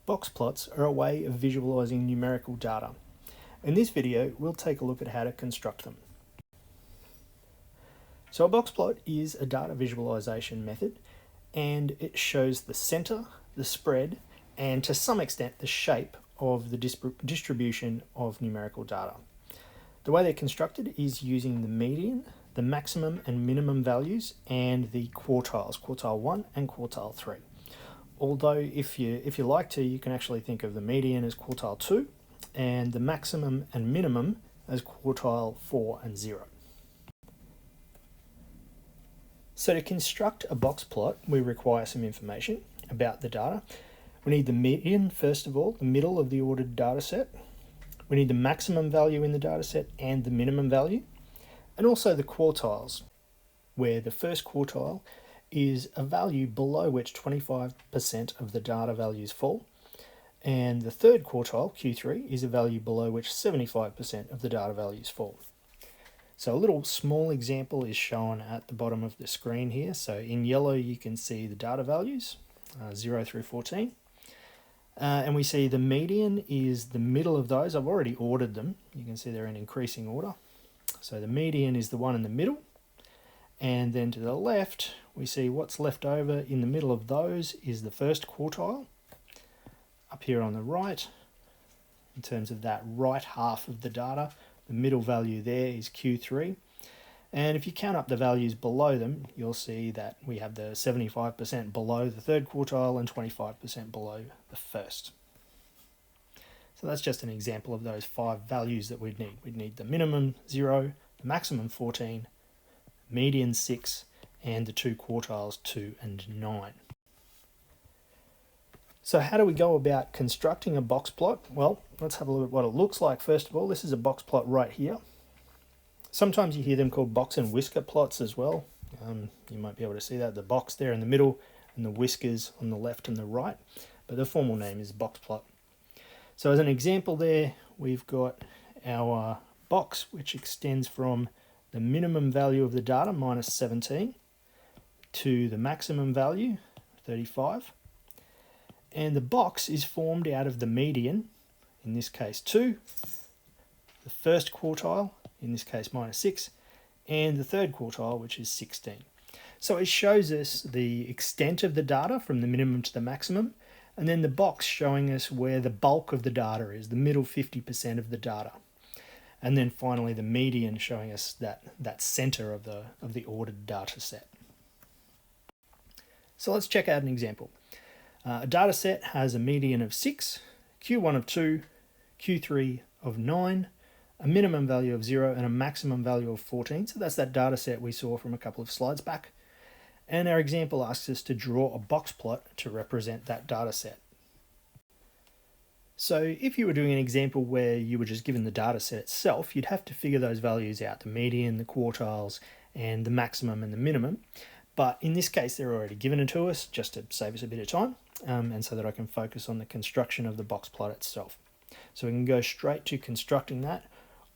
Boxplots are a way of visualizing numerical data. In this video, we'll take a look at how to construct them. So a boxplot is a data visualization method, and it shows the center, the spread, and to some extent the shape of the distribution of numerical data. The way they're constructed is using the median, the maximum and minimum values, and the quartiles, quartile 1 and quartile 3. Although if you like to, you can actually think of the median as quartile 2 and the maximum and minimum as quartile 4 and 0. So to construct a box plot, we require some information about the data. We need the median, first of all, the middle of the ordered data set. We need the maximum value in the data set and the minimum value, and also the quartiles, where the first quartile is a value below which 25% of the data values fall, and the third quartile, Q3, is a value below which 75% of the data values fall. So a little small example is shown at the bottom of the screen here. So in yellow you can see the data values, 0 through 14. And we see the median is the middle of those. I've already ordered them. You can see they're in increasing order. So the median is the one in the middle. And then to the left, we see what's left over in the middle of those is the first quartile. Up here on the right, in terms of that right half of the data, the middle value there is Q3. And if you count up the values below them, you'll see that we have the 75% below the third quartile and 25% below the first. So that's just an example of those 5 values that we'd need. We'd need the minimum 0, the maximum 14, median 6, and the 2 quartiles 2 and 9. So how do we go about constructing a box plot? Well, let's have a look at what it looks like. First of all, this is a box plot right here. Sometimes you hear them called box and whisker plots as well. You might be able to see that, the box there in the middle and the whiskers on the left and the right, but the formal name is box plot. So as an example there, we've got our box, which extends from the minimum value of the data, minus 17, to the maximum value, 35. And the box is formed out of the median, in this case 2, the first quartile, in this case minus 6, and the third quartile, which is 16. So it shows us the extent of the data from the minimum to the maximum, and then the box showing us where the bulk of the data is, the middle 50% of the data. And then finally the median showing us that center of the ordered data set. So let's check out an example. A data set has a median of 6, Q1 of 2, Q3 of 9, a minimum value of 0 and a maximum value of 14. So that's that data set we saw from a couple of slides back. And our example asks us to draw a box plot to represent that data set. So if you were doing an example where you were just given the data set itself, you'd have to figure those values out, the median, the quartiles, and the maximum and the minimum. But in this case, they're already given it to us just to save us a bit of time, and so that I can focus on the construction of the box plot itself. So we can go straight to constructing that.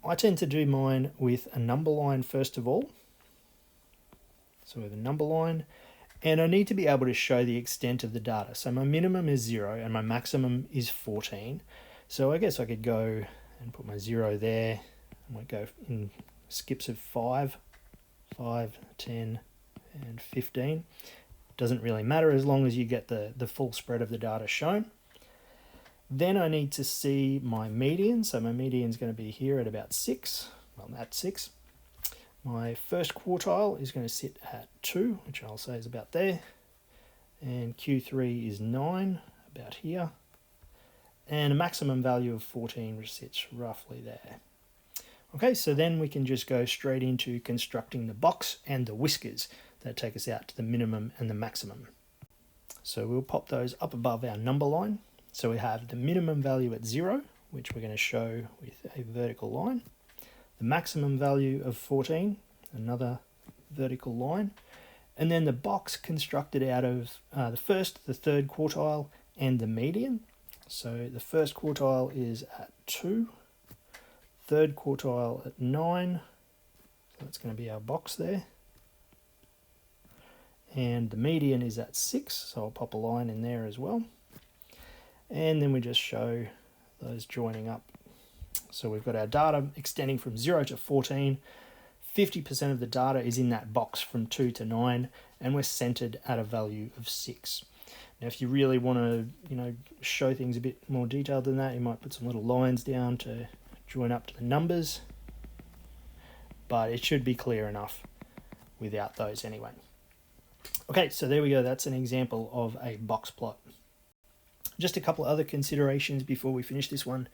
I tend to do mine with a number line first of all. So we have a number line, and I need to be able to show the extent of the data. So my minimum is 0 and my maximum is 14. So I guess I could go and put my 0 there. I might go in skips of 5, 10, and 15. Doesn't really matter as long as you get the full spread of the data shown. Then I need to see my median. So my median is going to be here at about 6. Well, at 6. My first quartile is going to sit at 2, which I'll say is about there. And Q3 is 9, about here. And a maximum value of 14, which sits roughly there. Okay, so then we can just go straight into constructing the box and the whiskers that take us out to the minimum and the maximum. So we'll pop those up above our number line. So we have the minimum value at 0, which we're going to show with a vertical line. The maximum value of 14, another vertical line. And then the box constructed out of the first, the third quartile, and the median. So the first quartile is at 2, third quartile at 9. So that's going to be our box there. And the median is at 6, so I'll pop a line in there as well. And then we just show those joining up. So we've got our data extending from 0 to 14. 50% of the data is in that box from 2 to 9, and we're centered at a value of 6. Now, if you really want to, show things a bit more detailed than that, you might put some little lines down to join up to the numbers, but it should be clear enough without those anyway. Okay, so there we go. That's an example of a box plot. Just a couple of other considerations before we finish this one.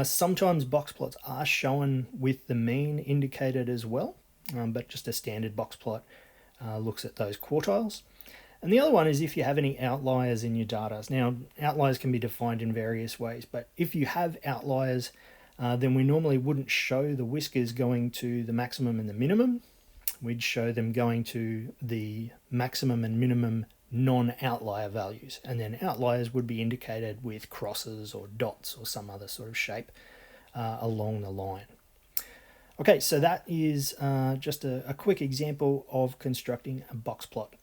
Sometimes box plots are shown with the mean indicated as well, but just a standard box plot looks at those quartiles. And the other one is if you have any outliers in your data. Now, outliers can be defined in various ways, but if you have outliers, then we normally wouldn't show the whiskers going to the maximum and the minimum. We'd show them going to the maximum and minimum non-outlier values, and then outliers would be indicated with crosses or dots or some other sort of shape along the line. Okay, so that is just a quick example of constructing a box plot.